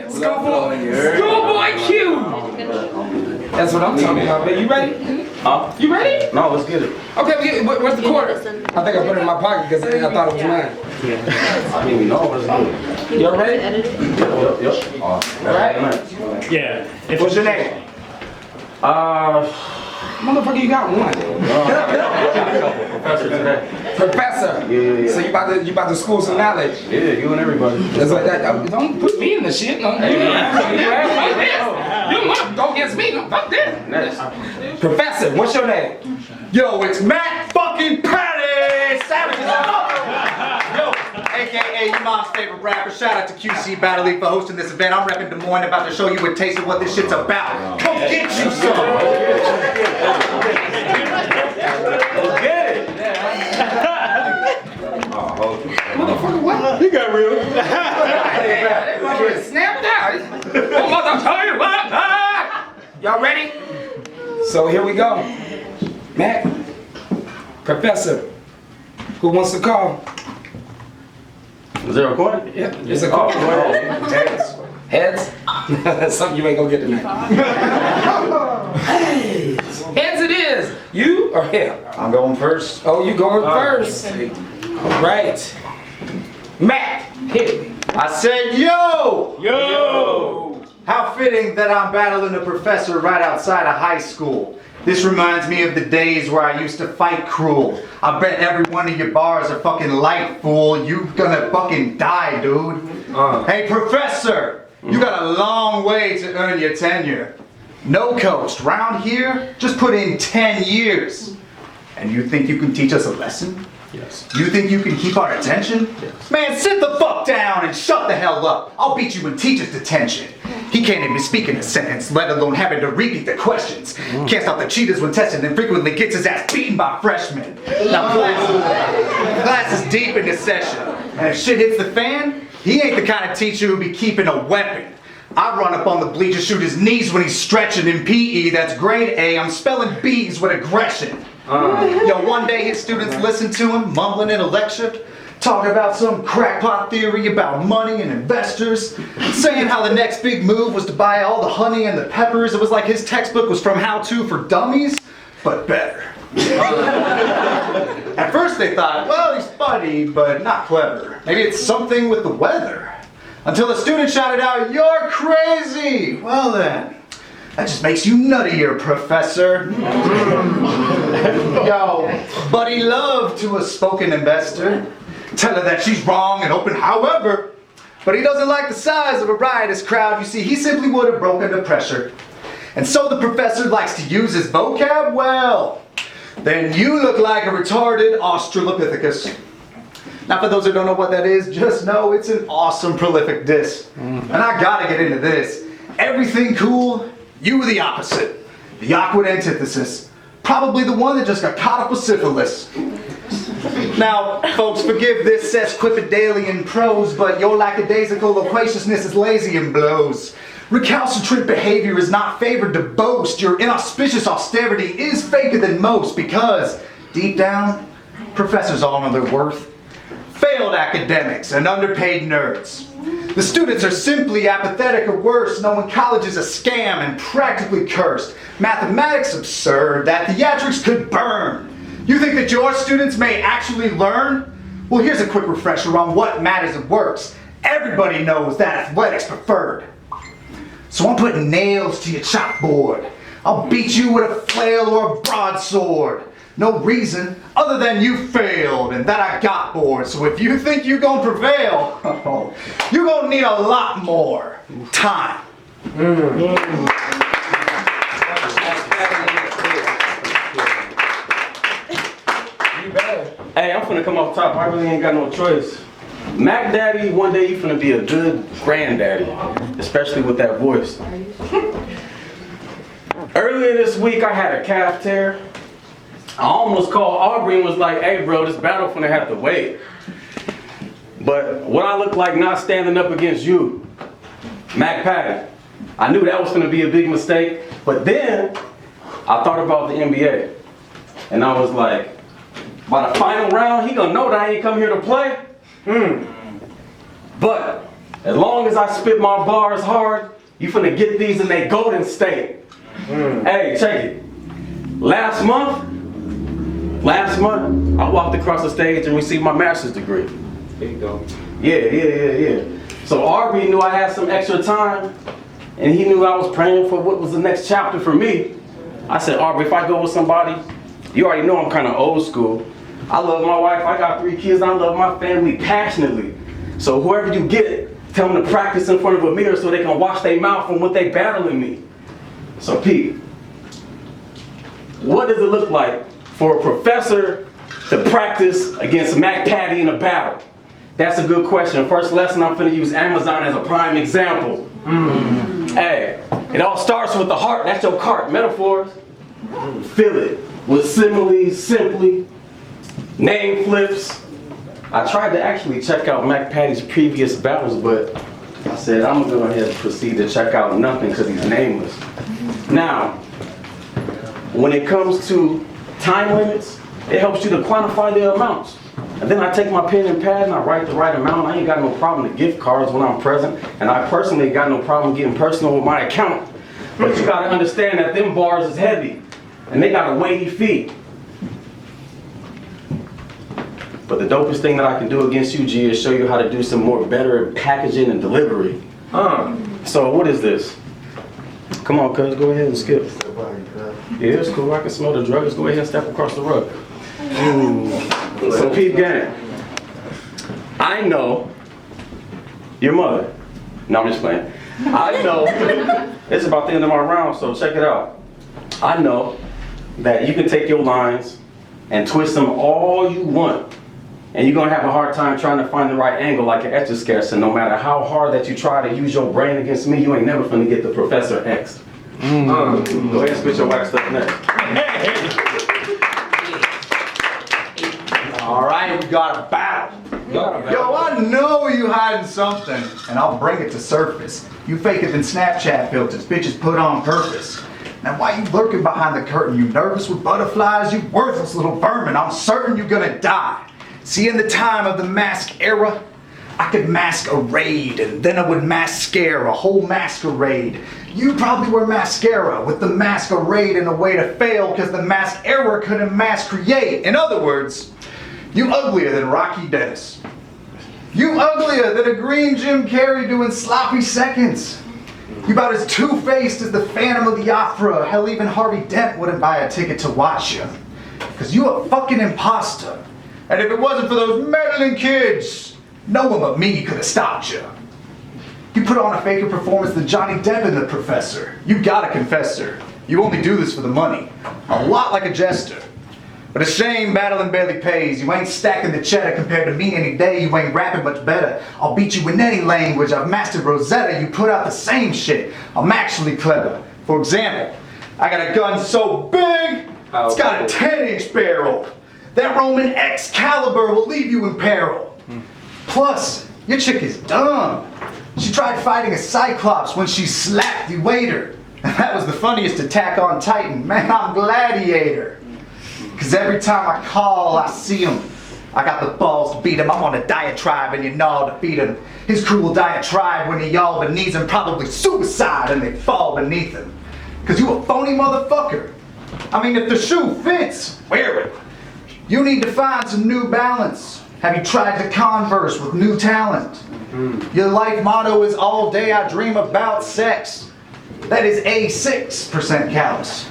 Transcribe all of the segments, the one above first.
Schoolboy Q! That's what I'm talking about, man. You ready? Huh? You ready? No, let's get it. Okay, where's the quarter? I think I put it in my pocket because I thought it was mine. I didn't even know. Let's do it. You ready? Yep. Right? Yeah. What's your name? Motherfucker, you got one. Professor today. Professor. Yeah. So you about to school some knowledge. Yeah, you and everybody. That's like that. Don't put me in the shit. No. You want to go against me? No, fuck that. Next. Professor, what's your name? Yo, it's Mac fucking Paddy! Savage as fuck! Yo, aka your mom's favorite rapper. Shout out to QC Battle League for hosting this event. I'm repping Des Moines, about to show you a taste of what this shit's about. Come get you some! Let's get it. Motherfucker, what? You got real. Snap it out. Oh, motherfucker, what? Y'all ready? So here we go. Mac, Professor, who wants to call? Is there a recording? Yeah, it's a call. Heads. Heads? That's something you ain't gonna get tonight. Heads it is. You or him? I'm going first. Oh, you going first. All right. Mac, hit me. I said, yo! Yo! How fitting that I'm battling a professor right outside of high school. This reminds me of the days where I used to fight cruel. I bet every one of your bars are fucking light, fool. You gonna fucking die, dude. Hey, professor, you got a long way to earn your tenure. No coast, round here, just put in 10 years. And you think you can teach us a lesson? Yes. You think you can keep our attention? Yes. Man, sit the fuck down and shut the hell up. I'll beat you in teacher's detention. He can't even speak in a sentence, let alone having to repeat the questions. Can't stop the cheaters when tested and frequently gets his ass beaten by freshmen. Now class is deep into session, and if shit hits the fan, he ain't the kind of teacher who be keeping a weapon. I run up on the bleacher, shoot his knees when he's stretching in PE. That's grade A. I'm spelling B's with aggression. Yo, one day his students listened to him mumbling in a lecture, talking about some crackpot theory about money and investors, saying how the next big move was to buy all the honey and the peppers. It was like his textbook was from How To for Dummies, but better. At first they thought, well, he's funny, but not clever. Maybe it's something with the weather. Until the student shouted out, "You're crazy!" Well then, that just makes you nuttier, professor. Yo, buddy love to a spoken investor. Tell her that she's wrong and open, however. But he doesn't like the size of a riotous crowd. You see, he simply would have broken under pressure. And so the professor likes to use his vocab well. Then you look like a retarded Australopithecus. Now for those who don't know what that is, just know it's an awesome prolific diss. And I gotta get into this. Everything cool, you the opposite. The awkward antithesis. Probably the one that just got caught up with syphilis. Now, folks, forgive this sesquipedalian prose, but your lackadaisical loquaciousness is lazy and blows. Recalcitrant behavior is not favored to boast. Your inauspicious austerity is faker than most because, deep down, professors all know their worth. Failed academics and underpaid nerds. The students are simply apathetic or worse, knowing college is a scam and practically cursed. Mathematics absurd, that theatrics could burn. You think that your students may actually learn? Well, here's a quick refresher on what matters and works. Everybody knows that athletics preferred. So I'm putting nails to your chalkboard. I'll beat you with a flail or a broadsword. No reason other than you failed and that I got bored. So if you think you're gonna prevail, you're gonna need a lot more time. Hey, I'm finna come off top. I really ain't got no choice. Mac Daddy, one day you finna be a good granddaddy, especially with that voice. Earlier this week, I had a calf tear. I almost called Aubrey and was like, "Hey, bro, this battle finna have to wait." But what I look like not standing up against you, Mac Paddy. I knew that was finna be a big mistake, but then I thought about the NBA, and I was like, by the final round, he gonna know that I ain't come here to play. But As long as I spit my bars hard, you finna get these in they golden state. Hey, check it. Last month, I walked across the stage and received my master's degree. There you go. Yeah. So Arby knew I had some extra time, and he knew I was praying for what was the next chapter for me. I said, Arby, if I go with somebody, you already know I'm kind of old school. I love my wife, I got 3 kids, I love my family passionately. So whoever you get, tell them to practice in front of a mirror so they can wash their mouth from what they battling me. So Pete, what does it look like for a professor to practice against Mac Paddy in a battle? That's a good question. First lesson, I'm finna use Amazon as a prime example. Hey, it all starts with the heart. That's your cart. Metaphors. Fill it with similes, simply, name flips. I tried to actually check out Mac Paddy's previous battles, but I said I'm gonna go ahead and proceed to check out nothing because he's nameless. Now, when it comes to time limits, it helps you to quantify the amounts. And then I take my pen and pad and I write the right amount. I ain't got no problem to gift cards when I'm present. And I personally got no problem getting personal with my account. But you gotta understand that them bars is heavy. And they got a weighty feet. But the dopest thing that I can do against you, G, is show you how to do some more better packaging and delivery. So what is this? Come on, cuz, go ahead and skip. Yeah, it's cool. I can smell the drugs. Go ahead and step across the rug. So peep gang, I know your mother. No, I'm just playing. I know it's about the end of my round, so check it out. I know that you can take your lines and twist them all you want, and you're gonna have a hard time trying to find the right angle like an Etch-a-Sketch, and no matter how hard that you try to use your brain against me, you ain't never finna get the Professor X. Go ahead and spit your wax stuff next. All right, we got a battle. Yo, I know you hiding something, and I'll bring it to surface. You fake it in Snapchat filters, bitches put on purpose. Now why you lurking behind the curtain? You nervous with butterflies? You worthless little vermin. I'm certain you're gonna die. See, in the time of the mask era, I could masquerade, and then I would mascara, a whole masquerade. You probably wear mascara with the masquerade in a way to fail because the mask era couldn't mask create. In other words, you uglier than Rocky Dennis. You uglier than a green Jim Carrey doing sloppy seconds. You about as two-faced as the Phantom of the Opera. Hell, even Harvey Dent wouldn't buy a ticket to watch you. Cause you a fucking imposter. And if it wasn't for those meddling kids, no one but me could have stopped you. You put on a faker performance than Johnny Depp in The Professor. You got a confessor. You only do this for the money. A lot like a jester. But a shame battling barely pays. You ain't stacking the cheddar compared to me any day. You ain't rapping much better. I'll beat you in any language. I've mastered Rosetta. You put out the same shit. I'm actually clever. For example, I got a gun so big, it's got a 10-inch barrel. That Roman Excalibur will leave you in peril. Plus, your chick is dumb. She tried fighting a Cyclops when she slapped the waiter. And that was the funniest attack on Titan. Man, I'm Gladiator. Cause every time I call, I see him. I got the balls to beat him. I'm on a diatribe and you know to beat him. His crew will diatribe when he all but needs him. Probably suicide and they fall beneath him. Cause you a phony motherfucker. I mean, if the shoe fits, wear it. You need to find some New Balance. Have you tried to converse with new talent? Your life motto is all day I dream about sex. That is a 6% callous.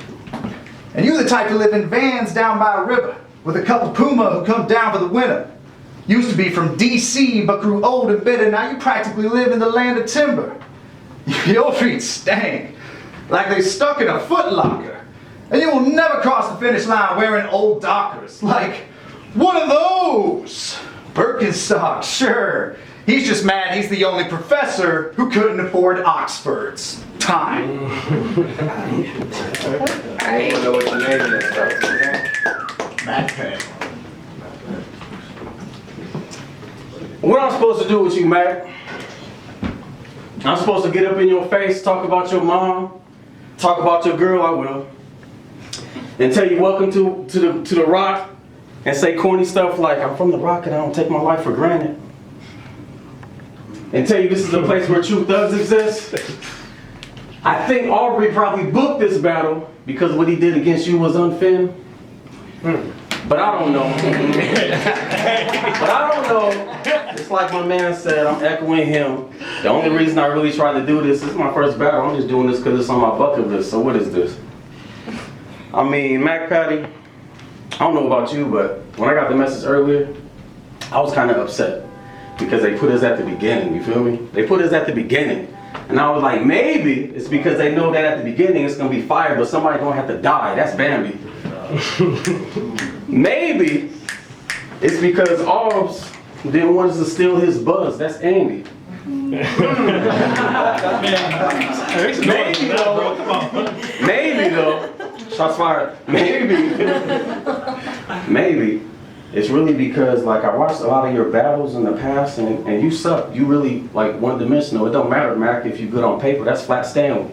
And you the type to live in vans down by a river with a couple puma who come down for the winter. Used to be from DC but grew old and bitter. Now you practically live in the land of timber. Your feet stank like they stuck in a footlocker. And you will never cross the finish line wearing old Dockers. Like one of those. Birkenstock, sure. He's just mad he's the only professor who couldn't afford Oxford's time. I don't know what your name is, though. Mac Paddy. What I'm supposed to do with you, Mac? I'm supposed to get up in your face, talk about your mom, talk about your girl, I will, and tell you welcome to the Rock, and say corny stuff like, I'm from the Rock and I don't take my life for granted. and tell you this is a place where true thugs exist? I think Aubrey probably booked this battle because what he did against you was unfair. But I don't know. But I don't know. It's like my man said, I'm echoing him. The only reason I really tried to do this is my first battle. I'm just doing this because it's on my bucket list. So what is this? I mean, Mac Paddy, I don't know about you, but when I got the message earlier, I was kind of upset because they put us at the beginning, you feel me? They put us at the beginning. And I was like, maybe it's because they know that at the beginning it's gonna be fire, but somebody's gonna have to die. That's Bambi. Maybe it's because Arbs didn't want us to steal his buzz. That's Andy. Maybe though, shots fired. Maybe it's really because like I watched a lot of your battles in the past and you suck. You really like one-dimensional. It don't matter, Mac, if you're good on paper. That's flat Stanley.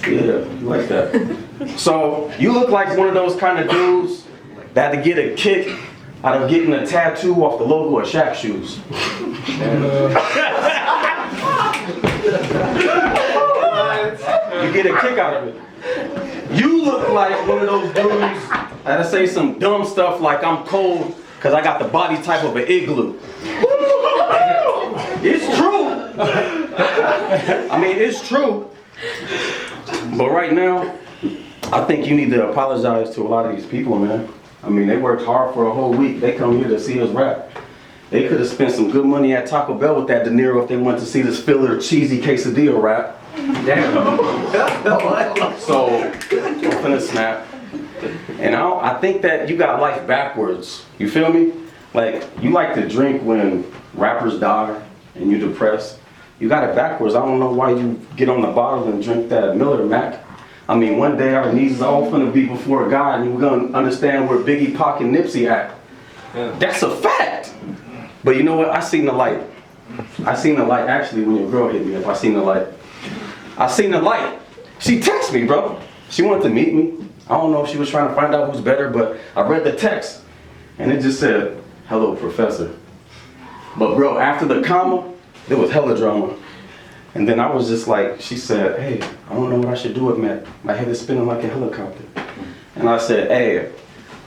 Yeah, you like that. So you look like one of those kind of dudes that had to get a kick out of getting a tattoo off the logo of Shaq shoes. You get a kick out of it. You look like one of those dudes that'll say some dumb stuff like I'm cold because I got the body type of an igloo. It's true. I mean, it's true. But right now, I think you need to apologize to a lot of these people, man. I mean, they worked hard for a whole week. They come here to see us rap. They could have spent some good money at Taco Bell with that De Niro if they wanted to see this filler cheesy quesadilla rap. Damn. So, I'm finna snap. And I think that you got life backwards. You feel me? Like, you like to drink when rappers die and you're depressed. You got it backwards. I don't know why you get on the bottle and drink that Miller, Mac. I mean, one day our knees is all finna be before God and we're gonna understand where Biggie, Pac, and Nipsey at. Yeah. That's a fact. But you know what? I seen the light. I seen the light actually when your girl hit me up. I seen the light. I seen the light. She texted me, bro. She wanted to meet me. I don't know if she was trying to find out who's better, but I read the text and it just said, "Hello, Professor." But bro, after the comma, there was hella drama. And then I was just like, she said, "Hey, I don't know what I should do with Matt. My head is spinning like a helicopter." And I said, "Hey,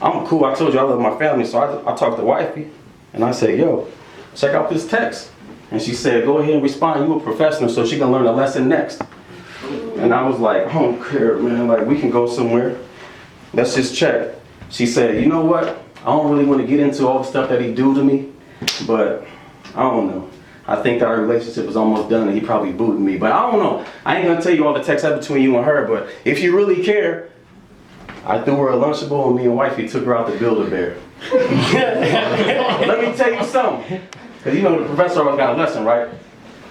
I'm cool. I told you I love my family." So I talked to wifey and I said, "Yo, check out this text." And she said, "Go ahead and respond. You a professional, so she can learn a lesson next." And I was like, "I don't care, man. Like, we can go somewhere. Let's just check." She said, "You know what? I don't really want to get into all the stuff that he do to me, but I don't know. I think that our relationship is almost done and he probably booted me. But I don't know. I ain't gonna tell you all the texts between you and her, but if you really care, I threw her a Lunchable and me and wifey took her out to Build-A-Bear." Let me tell you something. Because you know the professor always got a lesson, right?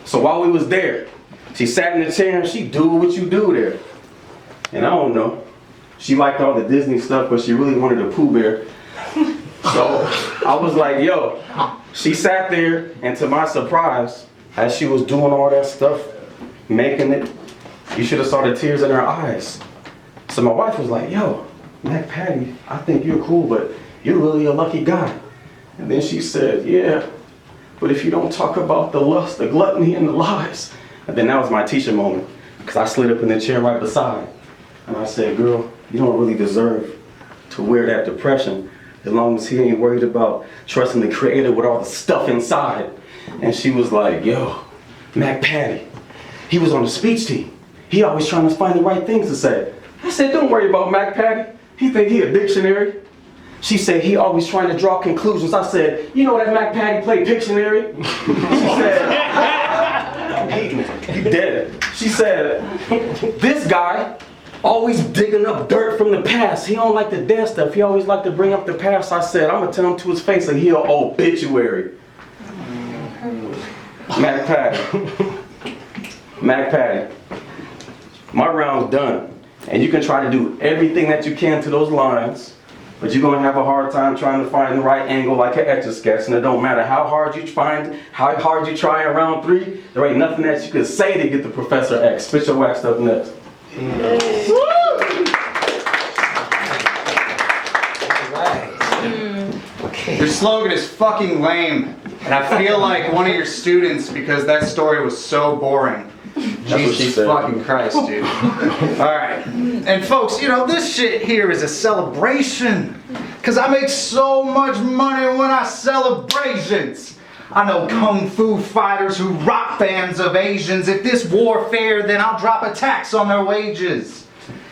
So while we was there, she sat in the chair and she do what you do there. And I don't know. She liked all the Disney stuff, but she really wanted a Pooh Bear. So I was like, yo, she sat there, and to my surprise, as she was doing all that stuff, making it, you should have saw the tears in her eyes. So my wife was like, "Yo, Mac Paddy, I think you're cool, but you're really a lucky guy." And then she said, "Yeah, but if you don't talk about the lust, the gluttony, and the lies." And then that was my teacher moment, because I slid up in the chair right beside. And I said, "Girl, you don't really deserve to wear that depression as long as he ain't worried about trusting the creator with all the stuff inside." And she was like, "Yo, Mac Paddy, he was on the speech team. He always trying to find the right things to say." I said, "Don't worry about Mac Paddy. He think he a dictionary." She said, "He always trying to draw conclusions." I said, "You know that Mac Paddy played Pictionary?" She said, "He dead." She said, "This guy always digging up dirt from the past. He don't like the dead stuff. He always like to bring up the past." I said, "I'm gonna tell him to his face that he an obituary." Mac Paddy. Mac Paddy. My round's done. And you can try to do everything that you can to those lines, but you're gonna have a hard time trying to find the right angle like an Etch-a-Sketch. And it don't matter how hard you try in round 3, there ain't nothing that you could say to get the Professor X. Spit your wax up next. Your slogan is fucking lame. And I feel like one of your students because that story was so boring. Jesus fucking Christ, dude. Alright. And folks, you know, this shit here is a celebration. Because I make so much money when I celebrations. I know kung fu fighters who rock fans of Asians. If this warfare, then I'll drop a tax on their wages.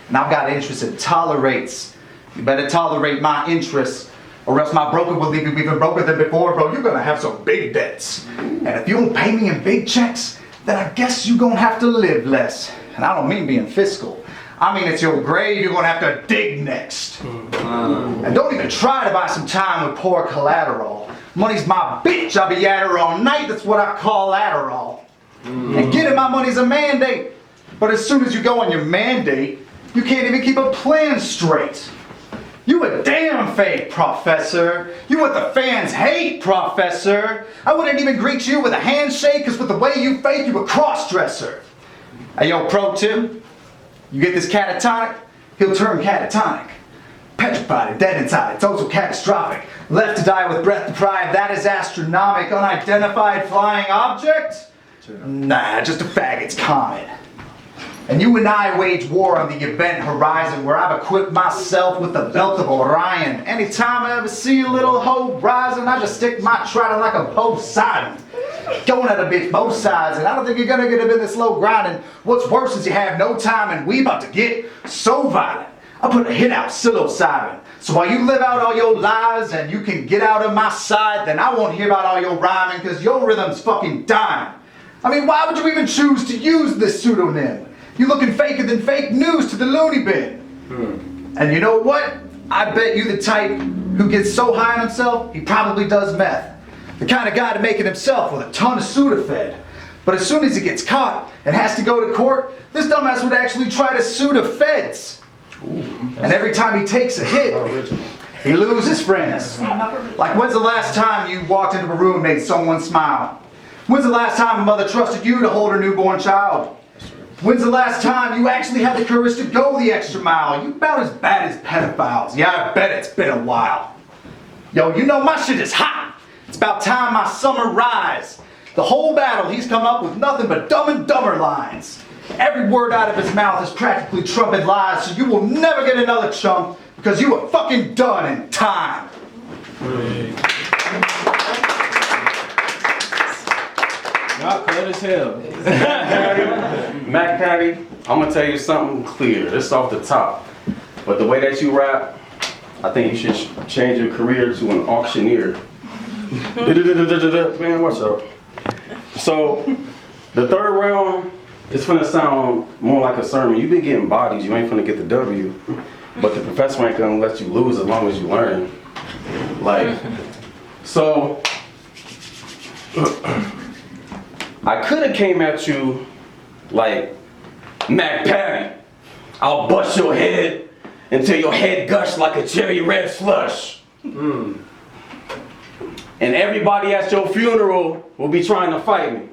And I've got interests it tolerates. You better tolerate my interests, or else my broker will leave you even broker than before, bro. You're gonna have some big debts. And if you don't pay me in big checks, then I guess you're gonna have to live less. And I don't mean being fiscal. I mean it's your grave you're gonna have to dig next. And don't even try to buy some time with poor collateral. Money's my bitch, I'll be at her all night, that's what I call Adderall. And getting my money's a mandate. But as soon as you go on your mandate, you can't even keep a plan straight. You a damn fake, Professor. You what the fans hate, Professor. I wouldn't even greet you with a handshake, cause with the way you fake, you a cross-dresser. Hey yo, pro tip, you get this catatonic, he'll turn catatonic. Petrified and dead inside, it's also catastrophic. Left to die with breath deprived, that is astronomic. Unidentified flying object? Nah, just a faggot's comet. And you and I wage war on the event horizon where I've equipped myself with the belt of Orion. Anytime I ever see a little hope rising, I just stick my trident like a Poseidon. Going at a bitch both sides, and I don't think you're gonna get up in this slow grinding. What's worse is you have no time and we about to get so violent. I put a hit out psilocybin. So while you live out all your lies and you can get out of my side, then I won't hear about all your rhyming cause your rhythm's fucking dying. I mean, why would you even choose to use this pseudonym? You looking faker than fake news to the loony bin. And you know what? I bet you the type who gets so high on himself, he probably does meth. The kind of guy to make it himself with a ton of Sudafed. But as soon as he gets caught and has to go to court, this dumbass would actually try to sue the feds. And every time he takes a hit, he loses friends. Like when's the last time you walked into a room and made someone smile? When's the last time a mother trusted you to hold her newborn child? When's the last time you actually had the courage to go the extra mile? You about as bad as pedophiles. Yeah, I bet it's been a while. Yo, you know my shit is hot. It's about time my summer rise. The whole battle he's come up with nothing but Dumb and Dumber lines. Every word out of his mouth is practically trumpet lies, so you will never get another chump because you were fucking done in time. Y'all cold as hell. Mac Paddy, I'm gonna tell you something clear. This off the top. But the way that you rap, I think you should change your career to an auctioneer. Man, what's up? So, the third round is gonna sound more like a sermon. You've been getting bodies, you ain't gonna get the W. But the professor ain't gonna let you lose as long as you learn. Like, so, I could have came at you like, Mac Paddy, I'll bust your head until your head gush like a cherry red slush. And everybody at your funeral will be trying to fight me.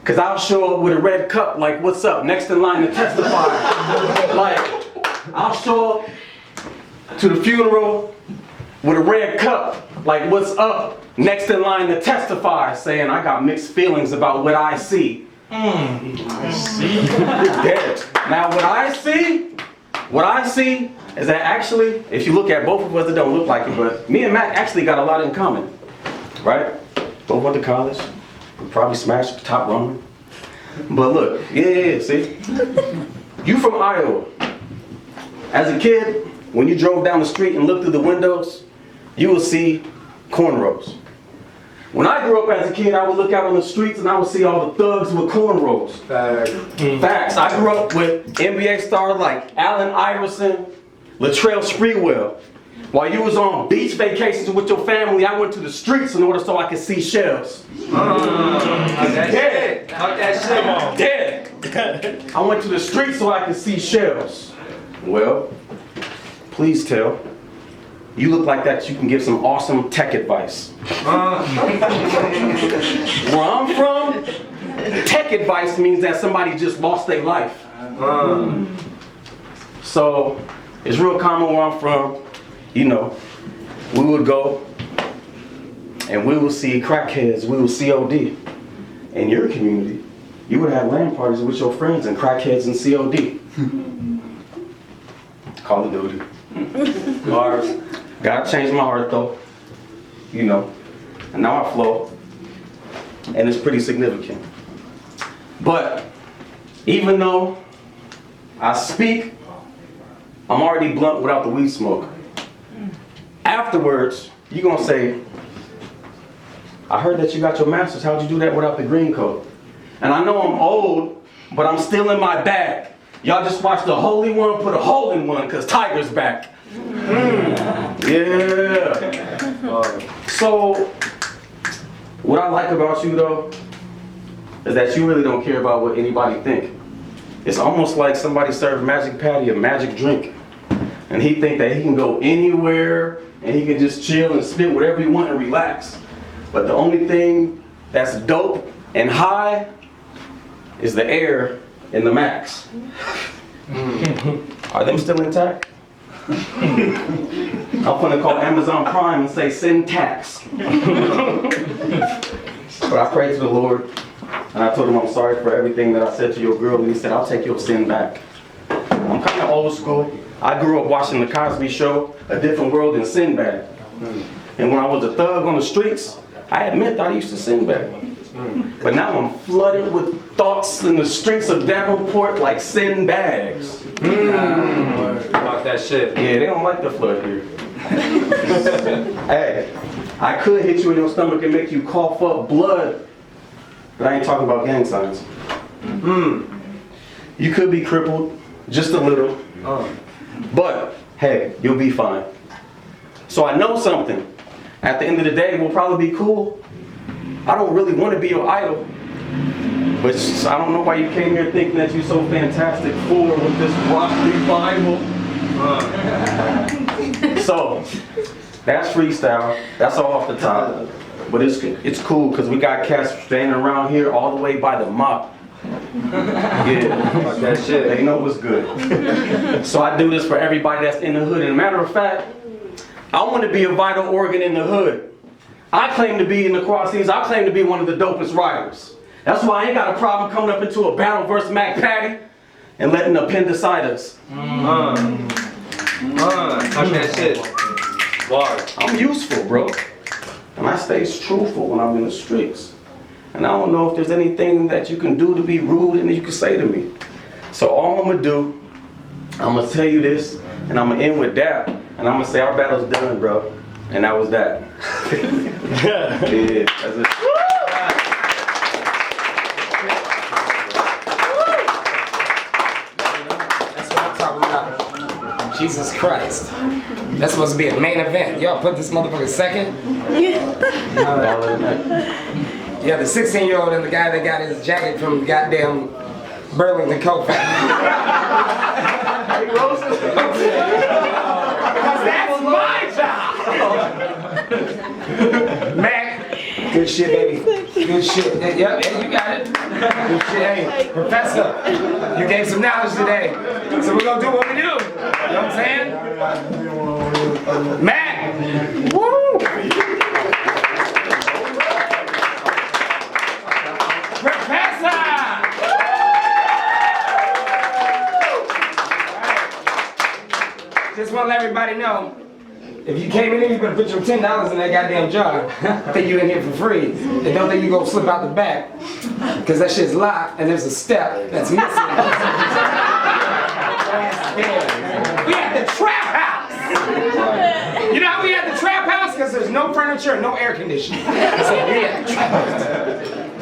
Cause I'll show up with a red cup like, what's up, next in line to testify. Like, I'll show up to the funeral with a red cup like, what's up, next in line to testify, saying I got mixed feelings about what I see. I see. You're dead. Now what I see is that actually, if you look at both of us, it don't look like it, but me and Mac actually got a lot in common, right? Both went to college. We probably smashed the top rung. But look, yeah, see? You from Iowa. As a kid, when you drove down the street and looked through the windows, you will see cornrows. When I grew up as a kid, I would look out on the streets and I would see all the thugs with cornrows. Facts. I grew up with NBA stars like Allen Iverson, Latrell Sprewell. While you was on beach vacations with your family, I went to the streets in order so I could see shells. Dead. Dead. I went to the streets so I could see shells. Well, please tell. You look like that you can give some awesome tech advice. Where I'm from, tech advice means that somebody just lost their life. So, it's real common where I'm from, you know, we would go and we will see crackheads, we will COD. In your community, you would have LAN parties with your friends and crackheads and COD. Call of Duty. Bars. God changed my heart though. You know. And now I flow. And it's pretty significant. But even though I speak, I'm already blunt without the weed smoke. Afterwards, you're gonna say, I heard that you got your master's. How'd you do that without the green coat? And I know I'm old, but I'm still in my bag. Y'all just watched the Holy One put a hole in one because Tiger's back. Yeah. So, what I like about you though, is that you really don't care about what anybody think. It's almost like somebody served Mac Paddy a magic drink. And he think that he can go anywhere and he can just chill and spit whatever he want and relax. But the only thing that's dope and high is the air in the Macs. Are them still intact? I'm gonna call Amazon Prime and say send tax. But I prayed to the Lord and I told him I'm sorry for everything that I said to your girl, and he said, I'll take your sin back. I'm kind of old school. I grew up watching the Cosby Show, A Different World, and Sinbad. And when I was a thug on the streets, I admit that I used to Sinbad. But now I'm flooded with thoughts in the streets of Davenport like Sinbads. About that shit. Yeah, they don't like the flood here. Hey, I could hit you in your stomach and make you cough up blood, but I ain't talking about gang signs. You could be crippled, just a little, but hey, you'll be fine. So I know something. At the end of the day, we'll probably be cool. I don't really want to be your idol, but I don't know why you came here thinking that you're so fantastic forward with this rock revival. So, that's freestyle. That's all off the top. But it's cool because we got cats standing around here all the way by the mop. Yeah, Fuck that shit. they know what's good. So I do this for everybody that's in the hood. And a matter of fact, I want to be a vital organ in the hood. I claim to be in the crossings. I claim to be one of the dopest riders. That's why I ain't got a problem coming up into a battle versus Mac Paddy and letting appendicitis. Fuck that shit. Bar. I'm useful, bro. And I stay truthful when I'm in the streets. And I don't know if there's anything that you can do to be rude and that you can say to me. So all I'm gonna do, I'm gonna tell you this, and I'm gonna end with that. And I'm gonna say our battle's done, bro. And that was that. Yeah, that's it. That's what I'm talking about. Jesus Christ. That's supposed to be a main event. Y'all put this motherfucker second? Yeah, the 16-year-old and the guy that got his jacket from the goddamn Burlington Coat Factory. Because that's my job! Mac, good shit, baby. Good shit. Yep, yeah, you got it. Good shit. Hey, Professor, you gave some knowledge today. So we're gonna do what we do. You know what I'm saying? Mac! Woo! Professor! Just want to let everybody know, if you came in here, you better put your $10 in that goddamn jar. Think you in here for free. And don't think you gonna slip out the back. Because that shit's locked and there's a step that's missing. We at the trap house! You know how we at the trap house? Because there's no furniture and no air conditioning. So we at the trap house.